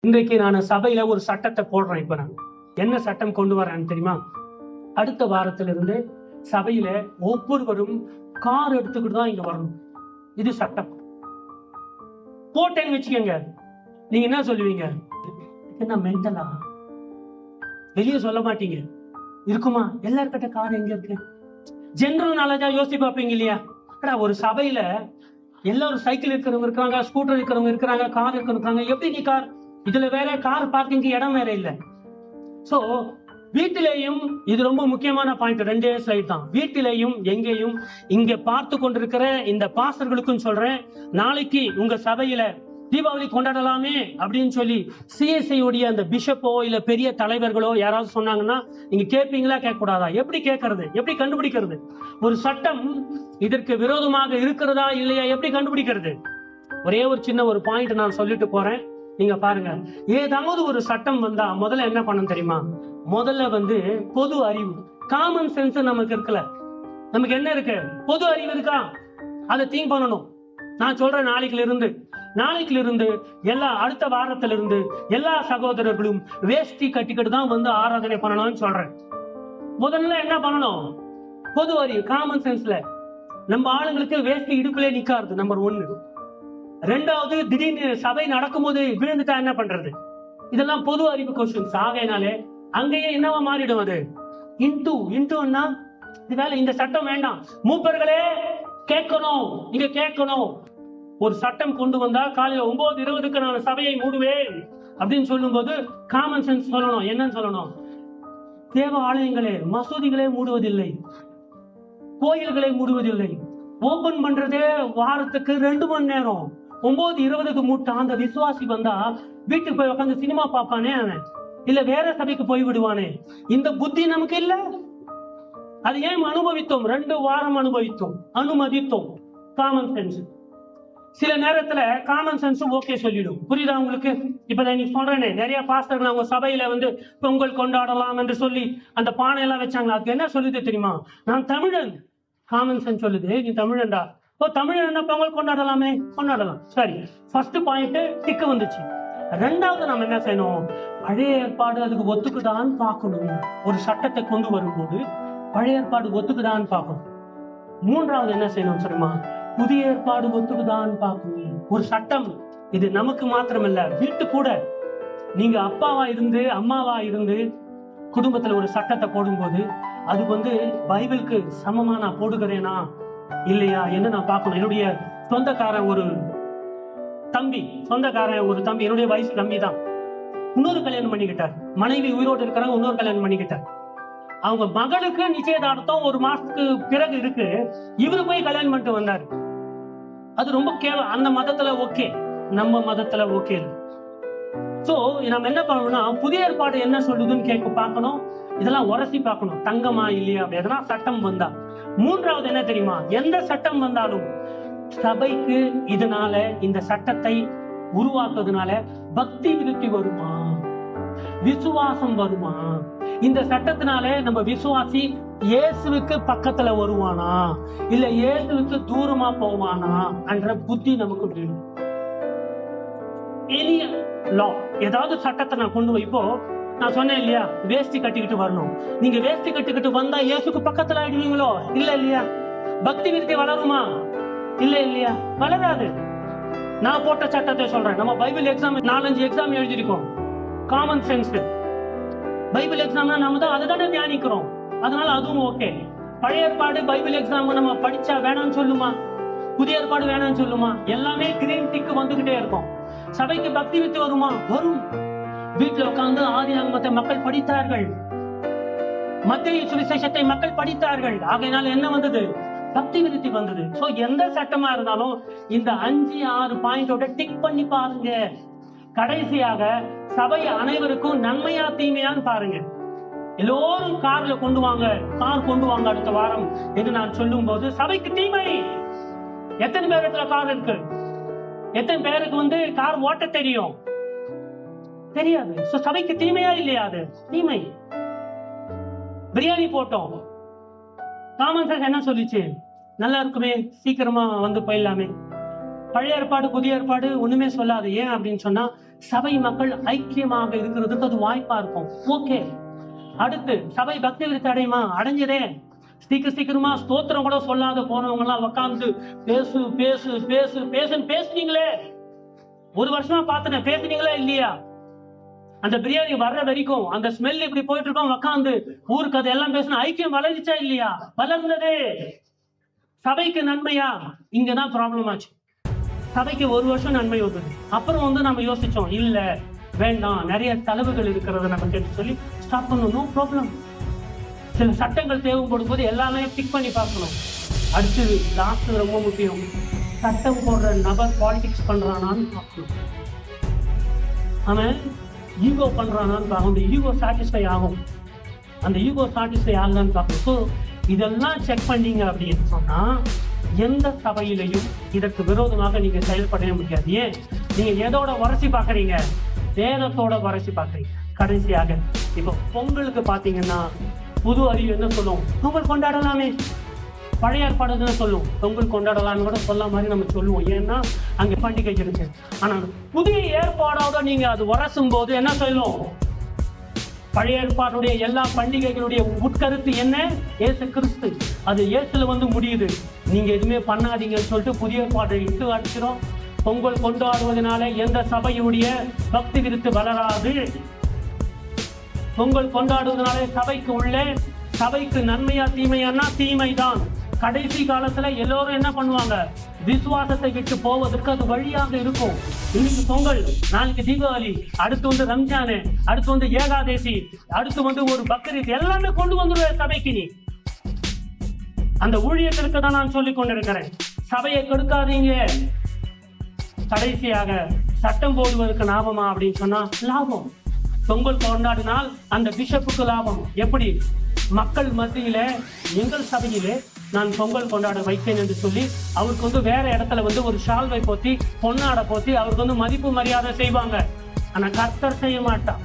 இன்றைக்கு நான் சபையில ஒரு சட்டத்தை போடுறேன். இப்ப நான் என்ன சட்டம் கொண்டு வரேன்னு தெரியுமா? அடுத்த வாரத்திலிருந்து சபையில ஒவ்வொருவரும் கார் எடுத்துக்கிட்டு தான் இங்க வரணும். இது சட்டம். போட்டேன்னு வச்சுக்கோங்க, நீங்க என்ன சொல்லுவீங்க? என்ன மென்டலா? வெளியே சொல்ல மாட்டீங்க. இருக்குமா? எல்லார்கிட்ட கார் எங்க இருக்கு? ஜெனரல் நாலேஜா யோசிச்சு பார்ப்பீங்க இல்லையா? ஒரு சபையில எல்லாரும் சைக்கிள் இருக்கிறவங்க இருக்காங்க, ஸ்கூட்டர் இருக்கிறவங்க இருக்கிறாங்க, கார் இருக்கிறவங்க. எப்படி நீ கார்? இதுல வேற கார் பார்க்கிங் இடம் வேற இல்ல. சோ வீட்டிலேயும் இது ரொம்ப முக்கியமான பாயிண்ட். 2 ஸ்லைட் தான். வீட்டிலேயும் எங்கேயும் இங்க பார்த்து கொண்டிருக்கிற இந்த பாஸ்டர்களுக்கும் சொல்றேன், நாளைக்கு உங்க சபையில தீபாவளி கொண்டாடலாமே அப்படின்னு சொல்லி சிஎஸ்ஐ உடைய அந்த பிஷப்போ இல்ல பெரிய தலைவர்களோ யாராவது சொன்னாங்கன்னா நீங்க கேட்பீங்களா? கேட்க கூடாதா? எப்படி கேட்கறது? எப்படி கண்டுபிடிக்கிறது? ஒரு சட்டம் இதற்கு விரோதமாக இருக்கிறதா இல்லையா எப்படி கண்டுபிடிக்கிறது? ஒரே ஒரு சின்ன ஒரு பாயிண்ட் நான் சொல்லிட்டு போறேன், நீங்க பாருங்க. ஏதாவது ஒரு சட்டம் வந்தா முதல்ல என்ன பண்ணணும் தெரியுமா? முதல்ல பொது அறிவு, காமன் சென்ஸ் நமக்கு இருக்குல்ல. நமக்கு என்ன இருக்கு? பொது அறிவு இருக்கா? அதை திங்க் பண்ணணும். நான் சொல்றேன், நாளைக்குல இருந்து எல்லா அடுத்த வாரத்துல இருந்து எல்லா சகோதரர்களும் வேஷ்டி கட்டிக்கிட்டு தான் ஆராதனை பண்ணணும்னு சொல்றேன். முதல்ல என்ன பண்ணணும்? பொது அறிவு, காமன் சென்ஸ்ல. நம்ம ஆளுங்களுக்கு வேஷ்டி இடுப்புல நிக்காது, நம்பர் 1. 2வது, திடீர்னு சபை நடக்கும் போது விழுந்துட்டா என்ன பண்றது? இதெல்லாம் பொது அறிவு கொஸ்டின்ஸ். ஆகையினாலே அங்கேயே என்னவா மாறிடும்? அது இன்டூன்னா இந்த சட்டம் வேண்டாம். மூப்பர்களே கேட்கணும், நீங்க கேட்கணும். ஒரு சட்டம் கொண்டு வந்தா காலையில 9:20 நான் சபையை மூடுவேன் அப்படின்னு சொல்லும் போது காமன் சென்ஸ் சொல்லணும். என்னன்னு சொல்லணும்? தேவ ஆலயங்களே, மசூதிகளே மூடுவதில்லை, கோயில்களை மூடுவதில்லை. ஓபன் பண்றதே வாரத்துக்கு 2 மணி நேரம். 9:20 மூட்டா அந்த விசுவாசி வந்தா வீட்டுக்கு போய் உட்காந்து சினிமா பார்ப்பானே அவன், இல்ல வேற சபைக்கு போய் விடுவானே. இந்த புத்தி நமக்கு இல்ல. அது ஏன் அனுபவித்தோம்? 2 வாரம் அனுமதித்தோம். Common sense. சில நேரத்துல காமன் சென்ஸ் ஓகே சொல்லிடும். புரியுதா உங்களுக்கு? இப்ப நான் சொல்றேனே, நிறைய பாஸ்டர்கள் அவங்க சபையில பொங்கல் கொண்டாடலாம் என்று சொல்லி அந்த பானை எல்லாம் வச்சாங்க. அதுக்கு என்ன சொல்லுது தெரியுமா? நான் தமிழன். காமன் சென்ஸ் சொல்லுது, நீ தமிழன்டா. தமிழன் என்ன பொங்கல் கொண்டாடலாம். சரி, ஃபர்ஸ்ட் பாயிண்ட் டிக்கு வந்துச்சு. 2வது நாம என்ன செய்யணும்? பழைய ஏற்பாடு அதுக்கு ஒத்துக்குதான்னு பார்க்கணும். ஒரு சட்டத்தை கொண்டு வரும்போது பழைய ஏற்பாடு ஒத்துக்குதான்னு பார்க்கணும். 3வது என்ன செய்யணும் தெரியுமா? புதிய ஏற்பாடு ஒத்துக்குதான்னு பார்க்கணும். ஒரு சட்டம் இது நமக்கு மாத்திரமல்ல, வீட்டு கூட. நீங்க அப்பாவா இருந்து அம்மாவா இருந்து குடும்பத்துல ஒரு சட்டத்தை போடும்போது அது பைபிளுக்கு சமமா நான் போடுகிறேனா இல்லையா என்று நான் பார்க்கணும். என்னுடைய சொந்தக்காரன் ஒரு தம்பி, என்னுடைய வயசு கம்மி தான், இன்னொரு கல்யாணம் பண்ணிக்கிட்டார். மனைவி உயிரோடு இருக்கிறாங்க, இன்னொரு கல்யாணம் பண்ணிக்கிட்டார். அவங்க மகளுக்கு நிச்சயதார்த்தம் 1 மாசத்துக்கு பிறகு இருக்கு. இவரு போய் கல்யாணம் பண்ணிட்டு வந்தாரு. அது ரொம்ப கேவலம். அந்த மதத்துல ஓகே, நம்ம மதத்துல ஓகே. சோ நம்ம என்ன பண்ணணும்னா, புதிய ஏற்பாடு என்ன சொல்லுதுன்னு பார்க்கணும். இதெல்லாம் உரசி பார்க்கணும், தங்கமா இல்லையா அப்படி எதனா சட்டம் வந்தா. 3வது என்ன தெரியுமா? எந்த சட்டம் வந்தாலும் சபைக்கு இதனால, இந்த சட்டத்தை உருவாக்குறதுனால பக்தி விருத்தி வருமா, விசுவாசம் வருமா? இந்த சட்டத்தினால நம்ம விசுவாசி இயேசுவுக்கு பக்கத்துல வருவானா இல்ல இயேசுவுக்கு தூரமா போவானா என்ற புத்தி நமக்கு வேணும். ஏதாவது சட்டத்தை நான் கொண்டு இப்போ நான் சொன்னேன் இல்லையா, வேஷ்டி கட்டிக்கிட்டு வரணும். நீங்க வேஷ்டி கட்டிக்கிட்டு வந்தா இயேசுக்கு பக்கத்துல ஆயிடுவீங்களோ? இல்லையா? பக்தி விருத்தி வளருமா? இல்லையா? வளராது. நான் போட்ட சட்டத்தை சொல்றேன். நம்ம பைபிள் எக்ஸாம் 4-5 எக்ஸாம் எழுதிருக்கோம். காமன் சென்ஸ் பைபிள் எக்ஸாம் நாம தான் அதுதானே தியானிக்கிறோம். அதனால அதுவும் ஓகே. பழைய ஏற்பாடு பைபிள் எக்ஸாம் நம்ம படிச்சா வேணாம்னு சொல்லுமா? புதிய ஏற்பாடு வேணாம்னு சொல்லுமா? எல்லாமே கிரீன் டிக் வந்துகிட்டே இருக்கும். சபைக்கு பக்தி வித்து வருமா? வரும். வீட்டுல உட்கார்ந்து ஆதியாகமத்தை மக்கள் படித்தார்கள், மத்தேயு சுவிசேஷத்தை மக்கள் படித்தார்கள். ஆகையினால என்ன வந்தது? பக்தி விருத்தி வந்தது. சோ எந்த சட்டமா இருந்தாலும் இந்த 5-6 பாயிண்டோட டிக் பண்ணி பாருங்க. கடைசியாக சபை அனைவருக்கும் நன்மையா தீமையான்னு பாருங்க. எல்லோரும் கார் கொண்டு வாங்க அடுத்த வாரம் என்று நான் சொல்லும் போது சபைக்கு தீமை. எத்தனை பேருக்கு கார் இருக்கு? எத்தனை பேருக்கு கார் ஓட்ட தெரியும்? தெரியாது. சபைக்கு தீமையா இல்லையா? அது தீமை. பிரியாணி போட்டோம், காமன் சென்ஸ் என்ன சொல்லிச்சு? நல்லா இருக்குமே, சீக்கிரமா போயிடலாமே. பழைய ஏற்பாடு புதிய ஏற்பாடு ஒண்ணுமே சொல்லாது. ஏன் அப்படின்னு சொன்னா சபை மக்கள் ஐக்கியமாக இருக்கிறதுக்கு அது வாய்ப்பா இருக்கும். ஓகே, அடுத்து சபை பக்தி விருத்தி அடையுமா? அடைஞ்சதே. சீக்கிரமா ஸ்தோத்திரம் கூட சொல்லாத போனவங்க எல்லாம் உட்காந்து பேசு பேசு பேசு பேசுன்னு பேசுனீங்களே. ஒரு வருஷமா பாத்துட்டேன், பேசுனீங்களா இல்லையா? அந்த பிரியாணி வர்ற வரைக்கும் அந்த ஸ்மெல் இப்படி போயிட்டு இருக்கோம், உட்காந்து ஊருக்கு அது எல்லாம் பேசணும். ஐக்கியம் வளர்ந்துச்சா இல்லையா? வளர்ந்ததே. சபைக்கு நன்மையா? இங்கதான் ப்ராப்ளம் ஆச்சு. சபைக்கு ஒரு வருஷம் நன்மை வந்தது, அப்புறம் நம்ம யோசிச்சோம், இல்ல வேண்டாம், நிறைய செலவுகள் இருக்கிறத நம்ம கேட்டு சொல்லி ஸ்டாப் பண்ணணும். No problem. சில சட்டங்கள் தேவைப்படும் போது எல்லாமே பிக் பண்ணி பார்க்கணும். அடுத்தது லாஸ்ட் ரொம்ப முக்கியம், சட்டம் போடுற நபர் பாலிடிக்ஸ் பண்றானான்னு பார்க்கணும். அவன் ஈகோ பண்றானான்னு பார்க்கணும். ஈகோ சாட்டிஸ்ஃபை ஆகும், அந்த ஈகோ சாட்டிஸ்ஃபை ஆகலான்னு பார்க்கணும். ஸோ இதெல்லாம் செக் பண்ணீங்க அப்படின்னு சொன்னா எந்த சபையிலையும் இதற்கு விரோதமாக நீங்க செயல்படவே முடியாது. ஏன்? நீங்க எதோட வறட்சி பாக்குறீங்க? வேதத்தோட வறட்சி பாக்குறீங்க. கடைசியாக இப்போ பொங்கலுக்கு பாத்தீங்கன்னா புது அறிவு என்ன சொல்லும்? பொங்கல் கொண்டாடலாமே. பழைய ஏற்பாடு சொல்லும் பொங்கல் கொண்டாடலாம்னு கூட சொல்ல மாதிரி நம்ம சொல்லுவோம், ஏன்னா அங்க பண்டிகை இருக்கு. ஆனா புதிய ஏற்பாடோட நீங்க அது வரசும் போது என்ன சொல்லும்? பழைய ஏற்பாடுடைய எல்லா பண்டிகைகளுடைய உட்கருத்து என்ன? இயேசு கிறிஸ்து. அது இயேசுல முடியுது. நீங்க எதுவுமே பண்ணாதீங்கன்னு சொல்லிட்டு புதிய ஏற்பாட்டை இட்டு அடிக்கிறோம். பொங்கல் கொண்டாடுவதனால எந்த சபையுடைய பக்தி விருத்தி வளராது. பொங்கல் கொண்டாடுவதனால சபைக்கு உள்ளே சபைக்கு நன்மையா தீமையானா தீமைதான். கடைசி காலத்துல எல்லோரும் என்ன பண்ணுவாங்க? விசுவாசத்தை விட்டு போவதற்கு அது வழியாக இருக்கும். இன்னைக்கு பொங்கல், நாளைக்கு தீபாவளி, அடுத்து ரம்ஜானு, அடுத்து ஏகாதேசி, அடுத்து ஒரு பக்ரீத், எல்லாமே கொண்டு வந்துருவேன் சபைக்கு. நீ அந்த ஊழியர்களுக்கு தான் நான் சொல்லிக் கொண்டிருக்கிறேன், சபையை கெடுக்காதீங்க. கடைசியாக சட்டம் போடுவதற்கு லாபமா அப்படின்னு சொன்னா லாபம். பொங்கல் கொண்டாடினால் அந்த பிஷப்புக்கு லாபம். எப்படி? மக்கள் மத்தியில எங்கள் சபையிலே நான் பொங்கல் கொண்டாட வைத்தேன் என்று சொல்லி அவருக்கு வேற இடத்துல ஒரு ஷால்வை போத்தி பொன்னாடை போத்தி அவருக்கு மதிப்பு மரியாதை செய்வாங்க. ஆனா கர்த்தர் செய்ய மாட்டான்.